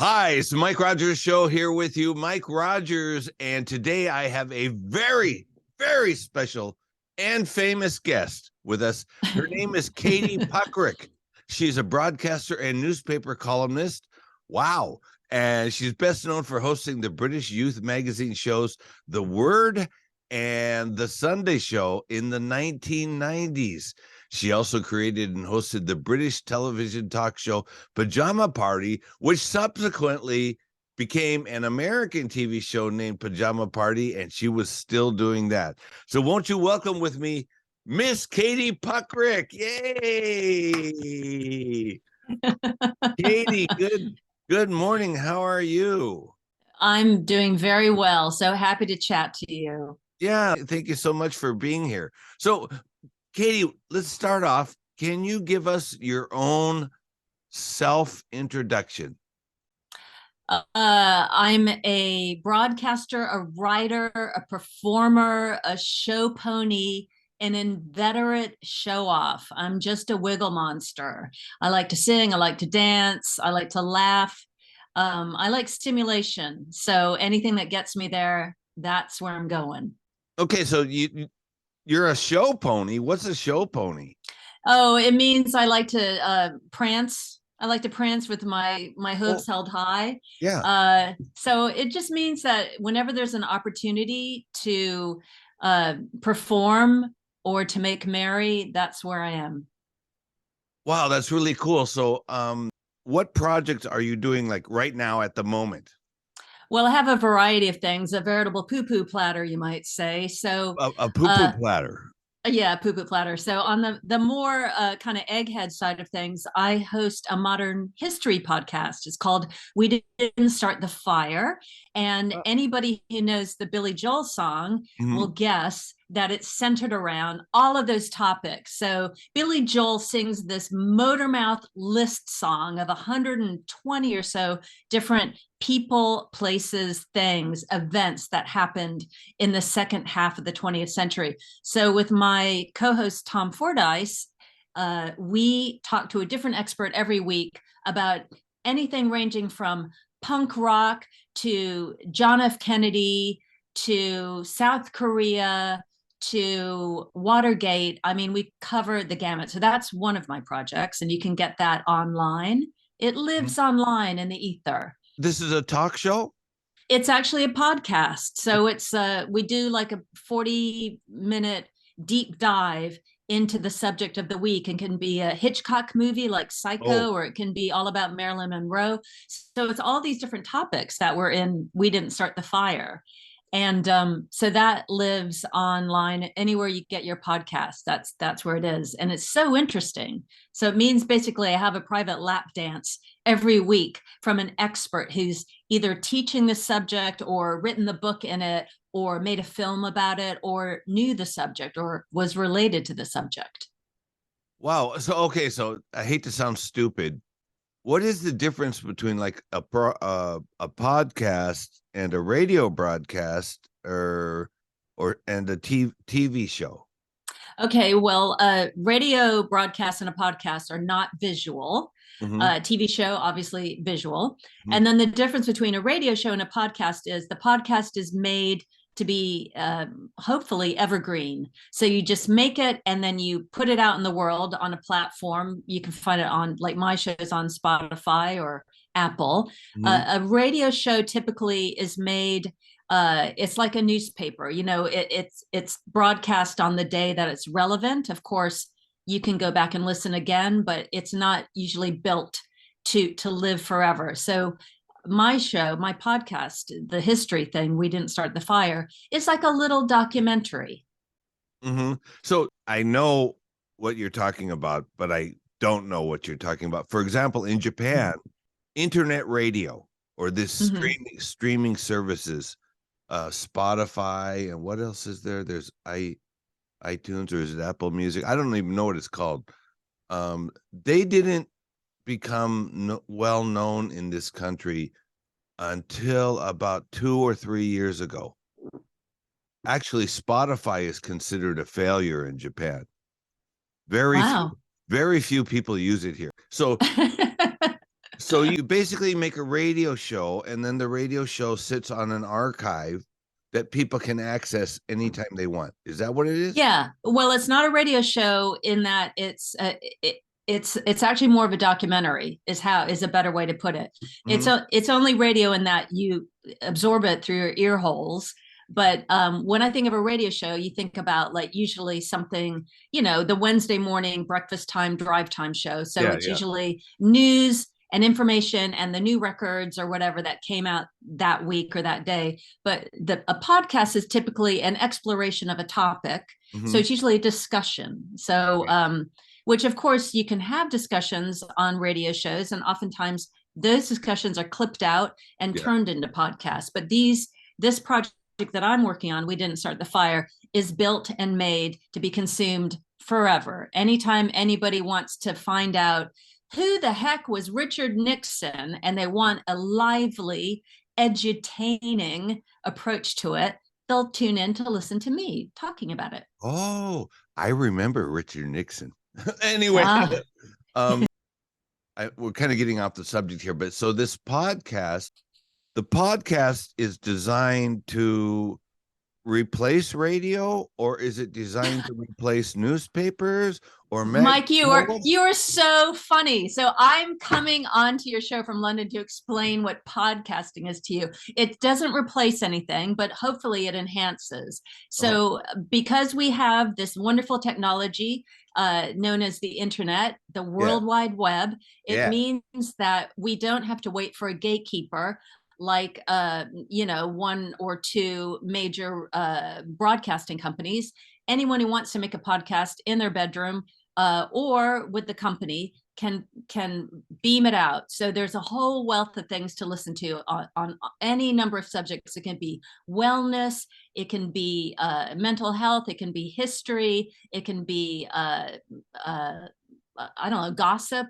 Hi, it's the Mike Rogers Show here with you, Mike Rogers, and today I have a very, very special and famous guest with us. Her name is Katie Puckrik. She's a broadcaster and newspaper columnist. Wow. And she's best known for hosting the British youth magazine shows The Word and The Sunday Show in the 1990s. She also created and hosted the British television talk show Pajama Party, which subsequently became an American TV show named Pajama Party, and she was still doing that. So won't you welcome with me Miss Katie Puckrik? Yay! Katie, good morning. How are you? I'm doing very well. So happy to chat to you. Yeah, thank you so much for being here. So, Katie, let's start off. Can you give us your own self-introduction? I'm a broadcaster, a writer, a performer, a show pony, an inveterate show-off. I'm just a wiggle monster. I like to sing. I like to dance. I like to laugh. I like stimulation. So anything that gets me there, that's where I'm going. Okay, so you're a show pony. What's a show pony? Oh, it means I like to prance. I like to prance with my hooves held high. Yeah. So it just means that whenever there's an opportunity to perform or to make merry, that's where I am. Wow, that's really cool. So what projects are you doing like right now at the moment? Well, I have a variety of things, a veritable poo-poo platter, you might say. So a poo-poo platter. Yeah, poo-poo platter. So on the more kind of egghead side of things, I host a modern history podcast. It's called We Didn't Start the Fire. And anybody who knows the Billy Joel song will guess that it's centered around all of those topics. So Billy Joel sings this Motormouth list song of 120 or so different people, places, things, events that happened in the second half of the 20th century. So with my co-host, Tom Fordyce, we talk to a different expert every week about anything ranging from punk rock to John F. Kennedy to South Korea to Watergate. I mean, we cover the gamut. So that's one of my projects, and you can get that online. It lives online in the ether. This is a talk show? It's actually a podcast. So it's we do like a 40-minute deep dive into the subject of the week, and can be a Hitchcock movie like Psycho, or it can be all about Marilyn Monroe. So it's all these different topics that were in We Didn't Start the Fire. And so that lives online anywhere you get your podcast. That's where it is. And it's so interesting. So it means basically I have a private lap dance every week from an expert who's either teaching the subject or written the book in it or made a film about it or knew the subject or was related to the subject. Wow. So, okay. So I hate to sound stupid. What is the difference between like a podcast and a radio broadcast and a TV show? Okay, well, radio broadcast and a podcast are not visual. TV show, obviously visual. And then the difference between a radio show and a podcast is the podcast is made to be hopefully evergreen. So you just make it and then you put it out in the world on a platform. You can find it on, like my show is on Spotify or Apple. A radio show typically is made, it's like a newspaper, you know, it's broadcast on the day that it's relevant. Of course, you can go back and listen again, but it's not usually built to live forever. So my show, my podcast, the history thing, We Didn't Start the Fire, it's like a little documentary. So I know what you're talking about, but I don't know what you're talking about. For example, in Japan, internet radio or this streaming services, Spotify, and what else is there? There's iTunes, or is it Apple Music? I don't even know what it's called. They didn't become well known in this country until about 2 or 3 years ago. Actually, Spotify is considered a failure in Japan. Very few people use it here. So So you basically make a radio show, and then the radio show sits on an archive that people can access anytime they want. Is that what it is? Yeah. Well, it's not a radio show in that it's actually more of a documentary is a better way to put it. It's only radio in that you absorb it through your ear holes. But when I think of a radio show, you think about like usually something, the Wednesday morning breakfast time, drive time show. So it's usually news and information and the new records or whatever that came out that week or that day. But a podcast is typically an exploration of a topic. So it's usually a discussion. So, which of course you can have discussions on radio shows, and oftentimes those discussions are clipped out and turned into podcasts. But this project that I'm working on, We Didn't Start the Fire, is built and made to be consumed forever. Anytime anybody wants to find out who the heck was Richard Nixon, and they want a lively, edutaining approach to it, they'll tune in to listen to me talking about it. Oh, I remember Richard Nixon. Anyway, we're kind of getting off the subject here, but so this podcast, the podcast is designed to replace radio, or is it designed to replace newspapers or Mike, you are so funny. So I'm coming onto your show from London to explain what podcasting is to you. It doesn't replace anything, but hopefully it enhances. So because we have this wonderful technology known as the internet, the World Wide Web, it means that we don't have to wait for a gatekeeper like one or two major broadcasting companies. Anyone who wants to make a podcast in their bedroom or with the company can beam it out. So there's a whole wealth of things to listen to on any number of subjects. It can be wellness, it can be mental health, it can be history, it can be gossip,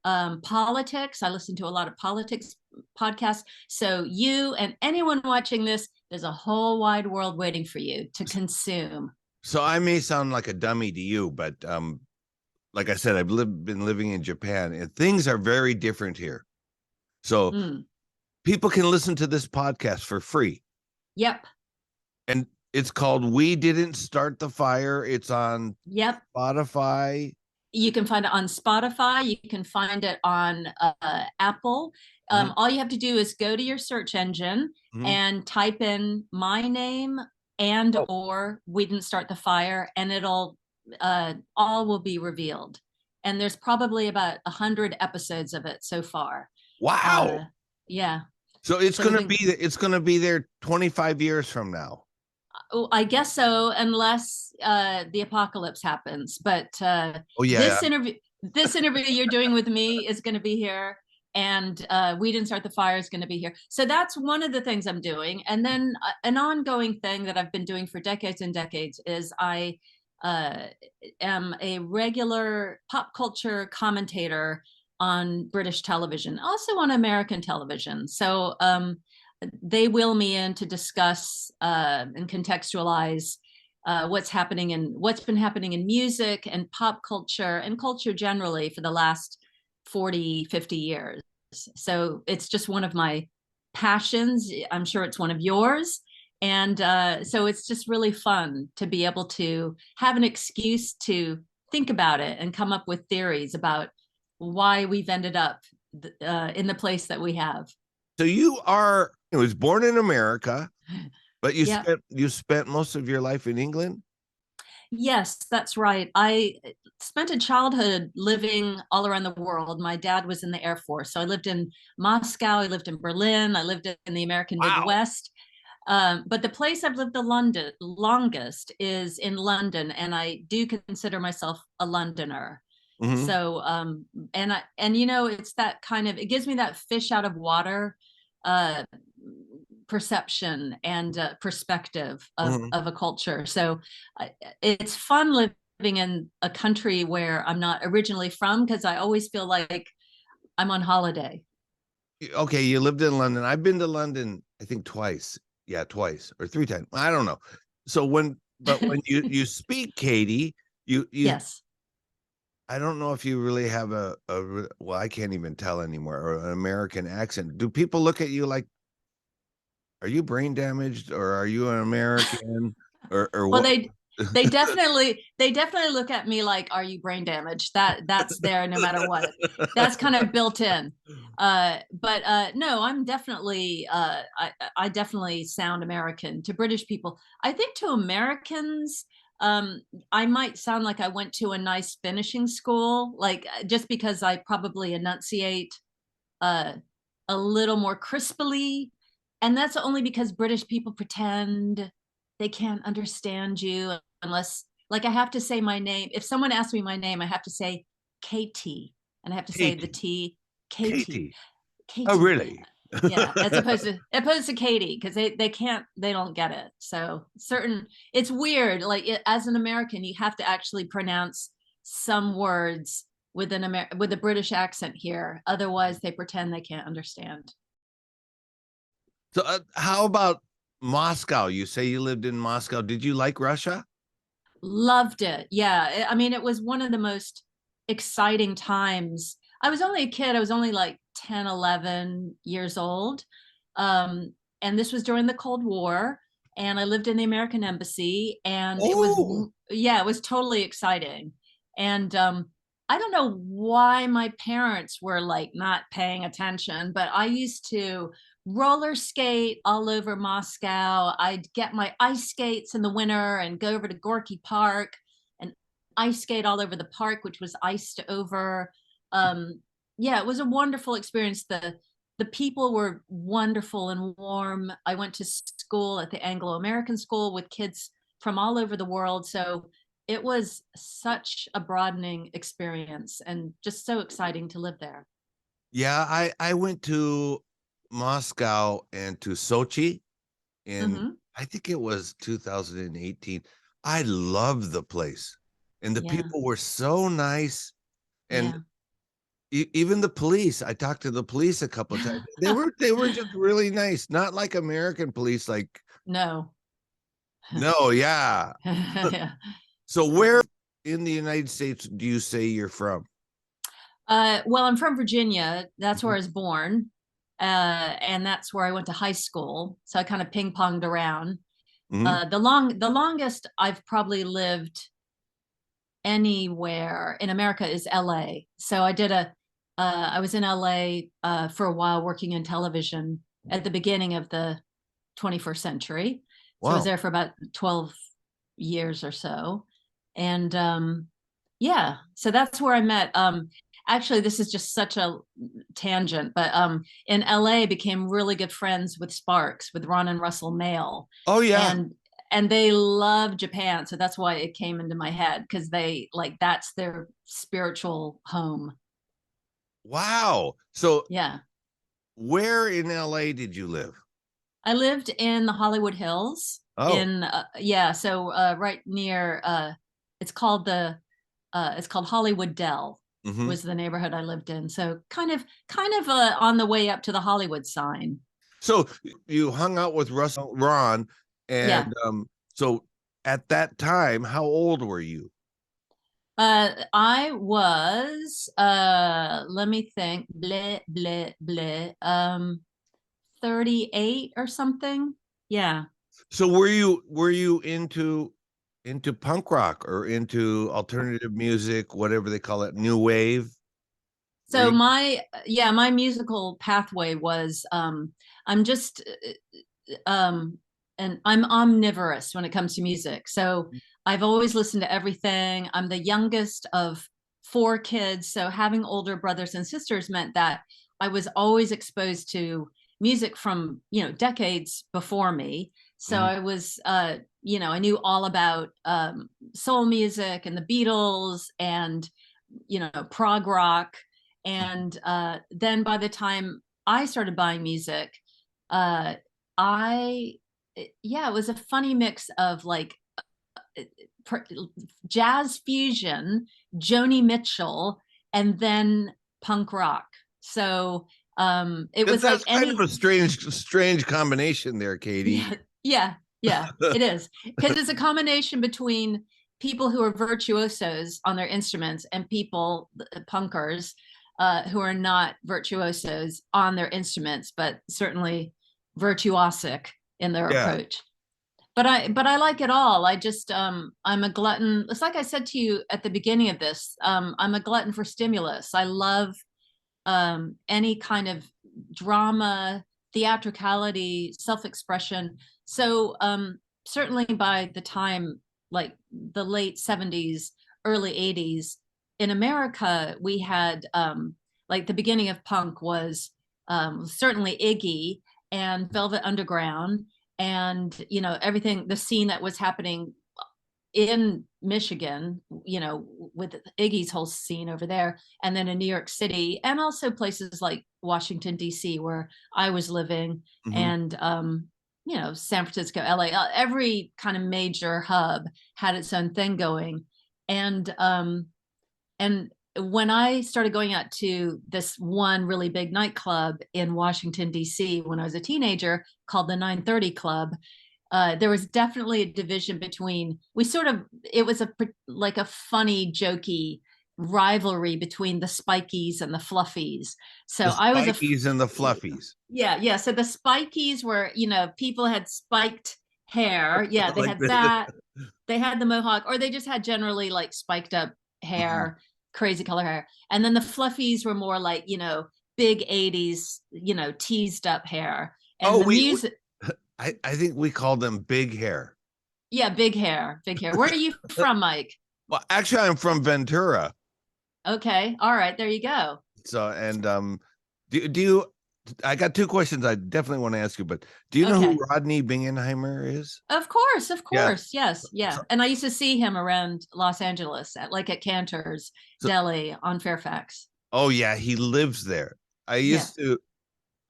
politics. I listen to a lot of politics podcasts. So you and anyone watching this, there's a whole wide world waiting for you to consume. So I may sound like a dummy to you, but like I said, I've been living in Japan, and things are very different here. So people can listen to this podcast for free. Yep. And it's called We Didn't Start the Fire. It's on Spotify. You can find it on Spotify. You can find it on Apple. All you have to do is go to your search engine and type in my name and or We Didn't Start the Fire, and it'll all will be revealed. And there's probably about 100 episodes of it so far. Wow. Yeah. So it's gonna be there 25 years from now. I guess so, unless the apocalypse happens. But this interview you're doing with me is going to be here, and We Didn't Start the Fire is going to be here. So that's one of the things I'm doing. And then an ongoing thing that I've been doing for decades and decades is I am a regular pop culture commentator on British television, also on American television. So they wheel me in to discuss and contextualize what's been happening in music and pop culture and culture generally for the last 40, 50 years. So it's just one of my passions. I'm sure it's one of yours. And so it's just really fun to be able to have an excuse to think about it and come up with theories about why we've ended up in the place that we have. So you was born in America, but you spent most of your life in England? Yes, that's right. I spent a childhood living all around the world. My dad was in the Air Force. So I lived in Moscow, I lived in Berlin, I lived in the American Midwest. But the place I've lived the longest is in London, and I do consider myself a Londoner. So it's that kind of, it gives me that fish out of water perception and perspective of a culture. So it's fun living in a country where I'm not originally from, because I always feel like I'm on holiday. Okay, you lived in London. I've been to London, I think twice. Yeah, twice or three times. I don't know. So when you speak, Katie, you yes. I don't know if you really have well, I can't even tell anymore, or an American accent. Do people look at you like, are you brain damaged, or are you an American, or Well, what? they definitely look at me like, are you brain damaged? That's there no matter what. That's kind of built in. But no, I'm definitely I definitely sound American to British people. I think to Americans, I might sound like I went to a nice finishing school, like just because I probably enunciate a little more crisply. And that's only because British people pretend they can't understand you unless, like, I have to say my name. If someone asks me my name, I have to say Katie, and I have to say the T, Katie. Oh, really? Yeah, as opposed to Katie, because they don't get it. So it's weird. Like as an American, you have to actually pronounce some words with with a British accent here. Otherwise, they pretend they can't understand. So how about Moscow? You say you lived in Moscow. Did you like Russia? Loved it. Yeah. I mean, it was one of the most exciting times. I was only a kid. I was only like 10, 11 years old. And this was during the Cold War. And I lived in the American Embassy. And it was totally exciting. And I don't know why my parents were like not paying attention, but I used to roller skate all over Moscow. I'd get my ice skates in the winter and go over to Gorky Park and ice skate all over the park, which was iced over. Yeah, it was a wonderful experience. The people were wonderful and warm. I went to school at the Anglo-American school with kids from all over the world. So it was such a broadening experience and just so exciting to live there. Yeah, I went to Moscow and to Sochi in I think it was 2018. I loved the place, and the people were so nice, and even the police. I talked to the police a couple of times. They were just really nice, not like American police. Like no, yeah. So where in the United States do you say you're from? Well, I'm from Virginia. That's where I was born. And that's where I went to high school. So I kind of ping ponged around. The longest I've probably lived anywhere in America is LA. So I was in LA for a while working in television at the beginning of the 21st century. So I was there for about 12 years or so. And yeah, so that's where I met. Actually, this is just such a tangent, but in LA, became really good friends with Sparks, with Ron and Russell Mael. Oh yeah, and they love Japan, so that's why it came into my head, because that's their spiritual home. Wow. So yeah, where in LA did you live? I lived in the Hollywood Hills. In so right near it's called Hollywood Dell. Was the neighborhood I lived in. So kind of on the way up to the Hollywood sign. So you hung out with Ron, and so at that time, how old were you? I was let me think, 38 or something. Yeah. So were you into punk rock or into alternative music, whatever they call it, new wave? So my musical pathway was I'm just and I'm omnivorous when it comes to music. So I've always listened to everything. I'm the youngest of 4 kids, so having older brothers and sisters meant that I was always exposed to music from, decades before me. So I was I knew all about soul music and the Beatles and prog rock. And then by the time I started buying music, it was a funny mix of like jazz fusion, Joni Mitchell, and then punk rock. So it was like kind of a strange combination there, Katie. Yeah, it is, because it's a combination between people who are virtuosos on their instruments and people, punkers, who are not virtuosos on their instruments, but certainly virtuosic in their approach. But I like it all. I just I'm a glutton. It's like I said to you at the beginning of this. I'm a glutton for stimulus. I love any kind of drama, theatricality, self-expression. So certainly by the time, like the late 70s, early 80s, in America, we had like the beginning of punk was certainly Iggy and Velvet Underground, and everything, the scene that was happening in Michigan, with Iggy's whole scene over there, and then in New York City, and also places like Washington, D.C., where I was living, and San Francisco, LA, every kind of major hub had its own thing going. And when I started going out to this one really big nightclub in Washington, D.C., when I was a teenager, called the 930 Club, there was definitely a division between, it was like a funny, jokey rivalry between the Spikies and the Fluffies. So I was Spikies and the Fluffies. Yeah. So the Spikies were, people had spiked hair. Yeah, they had that. They had the mohawk, or they just had generally like spiked up hair, crazy color hair. And then the Fluffies were more like, big 80s, teased up hair. And music. I think we called them big hair. Yeah, big hair. Where are you from, Mike? Well, actually, I'm from Ventura. Okay. All right. There you go. So, and do you? I got two questions I definitely want to ask you, but do you know who Rodney Bingenheimer is? Of course. Yes. Yeah. And I used to see him around Los Angeles at Cantor's Deli on Fairfax. Oh yeah, he lives there.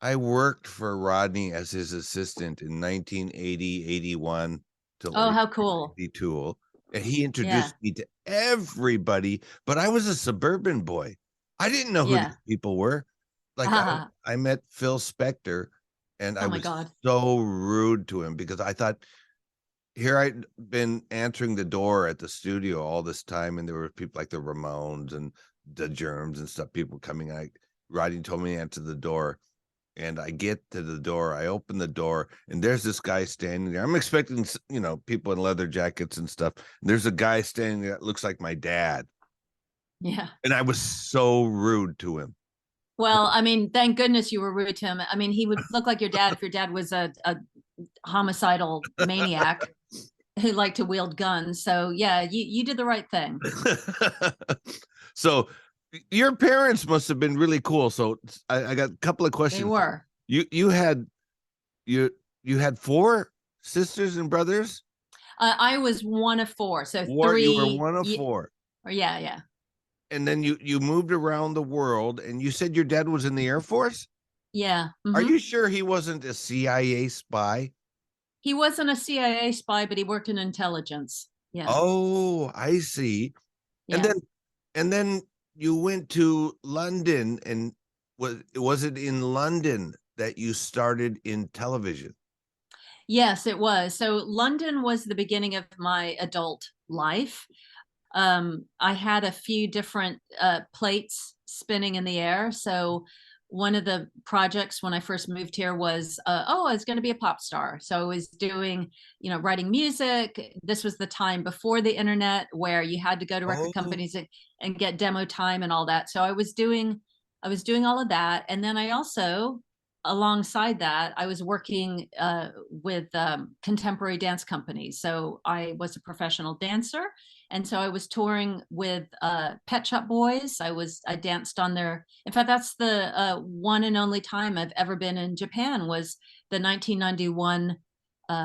I worked for Rodney as his assistant in 1980, 81 to how cool. 82. And he introduced me to everybody, but I was a suburban boy. I didn't know who these people were. Like I met Phil Spector, and I was so rude to him because I thought, here I'd been answering the door at the studio all this time, and there were people like the Ramones and the Germs and stuff, people coming. Rodney told me to answer the door, and I get to the door, I open the door, and there's this guy standing there. I'm expecting, people in leather jackets and stuff. And there's a guy standing there that looks like my dad. Yeah. And I was so rude to him. Well, I mean, thank goodness you were rude to him. I mean, he would look like your dad if your dad was a homicidal maniac who liked to wield guns. So yeah, you did the right thing. So your parents must have been really cool. So I got a couple of questions. They were. You had 4 sisters and brothers? I was one of 4. So 3. You were one of 4. Yeah. And then you moved around the world, and you said your dad was in the Air Force? Yeah. Are you sure he wasn't a CIA spy? He wasn't a CIA spy, but he worked in intelligence. Yeah. Oh, I see. Yeah. And then you went to London, and was it in London that you started in television? Yes, it was. So London was the beginning of my adult life. I had a few different plates spinning in the air. So one of the projects when I first moved here was, I was going to be a pop star. So I was doing, writing music. This was the time before the internet where you had to go to record companies and get demo time and all that. So I was doing all of that. And then I also, alongside that, I was working with contemporary dance companies. So I was a professional dancer. And so I was touring with Pet Shop Boys. I danced on in fact, that's the one and only time I've ever been in Japan, was the 1991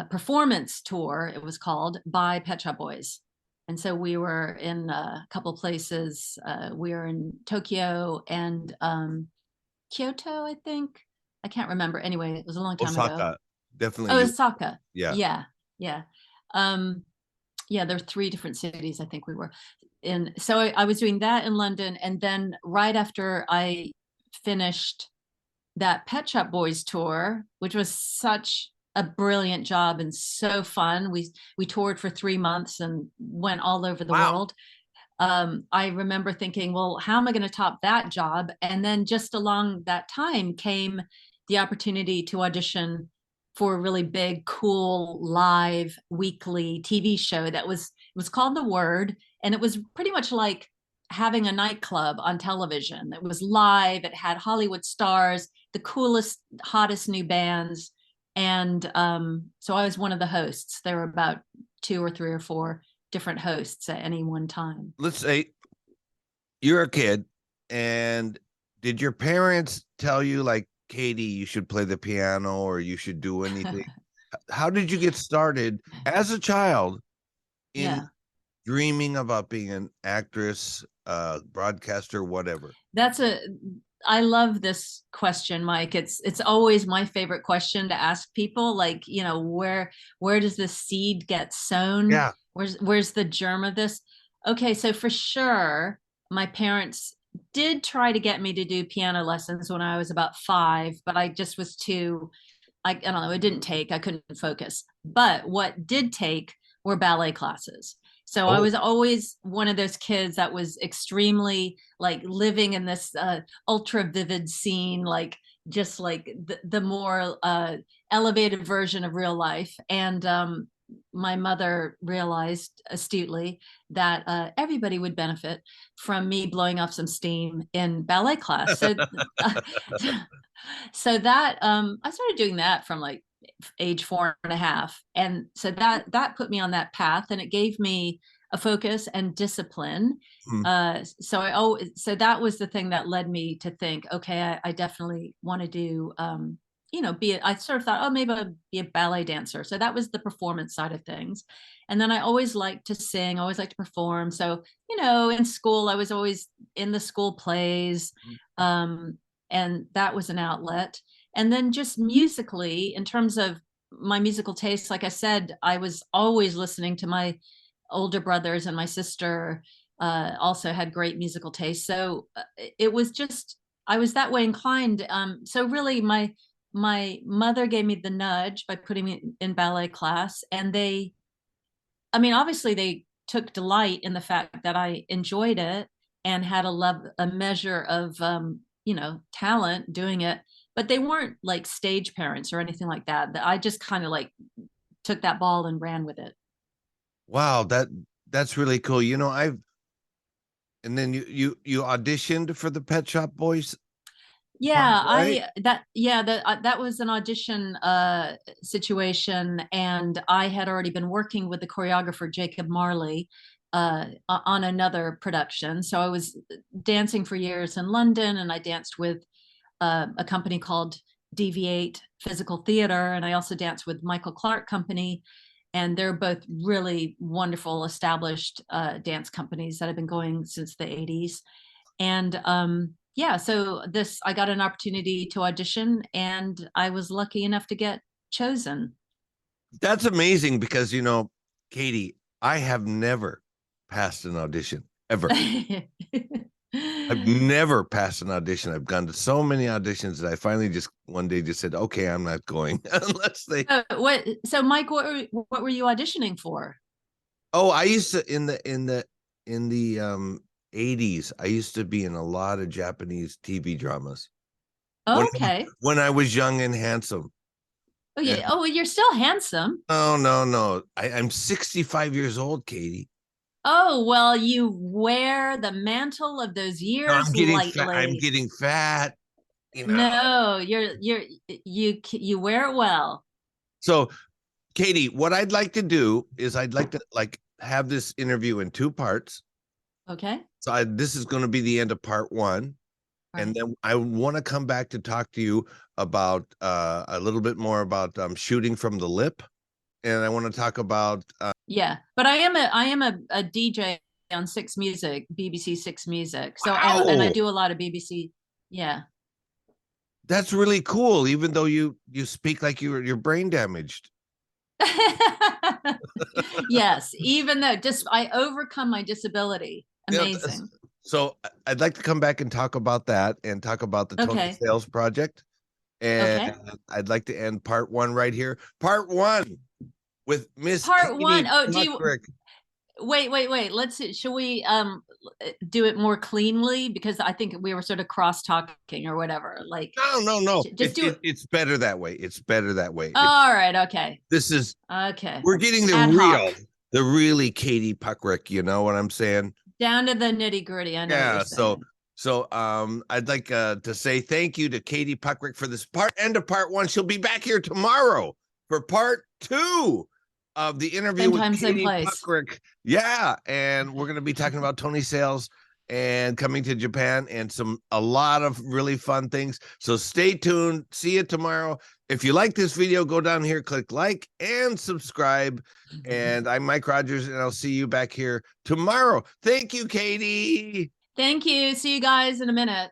performance tour, it was called, by Pet Shop Boys. And so we were in a couple places. We were in Tokyo and Kyoto, I think. I can't remember. Anyway, it was a long time ago. Definitely. Oh, Osaka. Yeah. Yeah, there are 3 different cities I think we were in. So I was doing that in London. And then right after I finished that Pet Shop Boys tour, which was such a brilliant job and so fun. We toured for 3 months and went all over the world. I remember thinking, well, how am I going to top that job? And then just along that time came the opportunity to audition for a really big, cool, live weekly TV show that it was called The Word. And it was pretty much like having a nightclub on television. It was live. It had Hollywood stars, the coolest, hottest new bands. And so I was one of the hosts. There were about 2 or 3 or 4 different hosts at any one time. Let's say you're a kid, and did your parents tell you, like, Katie, you should play the piano or you should do anything? How did you get started as a child in dreaming about being an actress, broadcaster, whatever? I love this question, Mike. It's always my favorite question to ask people, like, where does this seed get sown? Yeah. Where's the germ of this? Okay, so for sure, my parents did try to get me to do piano lessons when I was about 5, but I just was I don't know, it didn't take, I couldn't focus. But what did take were ballet classes. So I was always one of those kids that was extremely like living in this ultra vivid scene, like just like the more elevated version of real life. And my mother realized astutely that everybody would benefit from me blowing off some steam in ballet class. So, so that I started doing that from like age 4.5, and so that put me on that path, and it gave me a focus and discipline. So that was the thing that led me to think, okay, I definitely want to do I sort of thought, oh, maybe I'll be a ballet dancer. So that was the performance side of things. And then I always liked to sing, always liked to perform. So, in school, I was always in the school plays, and that was an outlet. And then just musically, in terms of my musical taste, like I said, I was always listening to my older brothers, and my sister also had great musical taste. So it was just, I was that way inclined. So really my mother gave me the nudge by putting me in ballet class. And obviously they took delight in the fact that I enjoyed it and had a measure of, talent doing it. But they weren't like stage parents or anything like that. I just kind of like took that ball and ran with it. Wow, that's really cool. And then you auditioned for the Pet Shop Boys. Yeah, right? that was an audition situation, and I had already been working with the choreographer Jacob Marley on another production. So I was dancing for years in London, and I danced with a company called Deviate Physical Theater, and I also danced with Michael Clark Company, and they're both really wonderful established dance companies that have been going since the 80s. And so I got an opportunity to audition, and I was lucky enough to get chosen. That's amazing because, Katie, I have never passed an audition ever. I've never passed an audition. I've gone to so many auditions that I finally just one day just said, okay, I'm not going unless they. So Mike, what were you auditioning for? Oh, I used to in the 80s, I used to be in a lot of Japanese TV dramas. Okay. When I was young and handsome. Oh yeah. Oh, well, you're still handsome. Oh, no. I'm 65 years old, Katie. Oh, well, you wear the mantle of those years lightly. I'm getting fat. No, you wear it well. So, Katie, what I'd like to do is I'd like to have this interview in 2 parts. Okay. So this is going to be the end of part 1. Right. And then I want to come back to talk to you about a little bit more about shooting from the lip. And I want to talk about but I am a DJ on 6 Music, BBC 6 Music. So and I do a lot of BBC. Yeah. That's really cool, even though you speak like you're brain damaged. Yes, even though I overcome my disability. Amazing. Yeah, so I'd like to come back and talk about that and talk about the Tony Sales project. And I'd like to end part 1 right here. Part 1 with Miss Part Katie 1. Oh, do you Puckrik. wait. Let's see. Should we do it more cleanly? Because I think we were sort of cross talking or whatever. Like No. Just do it. It's better that way. It's better that way. All right. Okay. This is Okay. we're getting the really Katie Puckrik, you know what I'm saying? Down to the nitty gritty. I know. Yeah, so I'd like to say thank you to Katie Puckrik for this end of part 1. She'll be back here tomorrow for part 2 of the interview with Katie Puckrik. Yeah, and we're going to be talking about Tony Sales and coming to Japan and a lot of really fun things. So stay tuned. See you tomorrow. If you like this video, go down here, click like and subscribe. And I'm Mike Rogers, and I'll see you back here tomorrow. Thank you, Katie. Thank you. See you guys in a minute.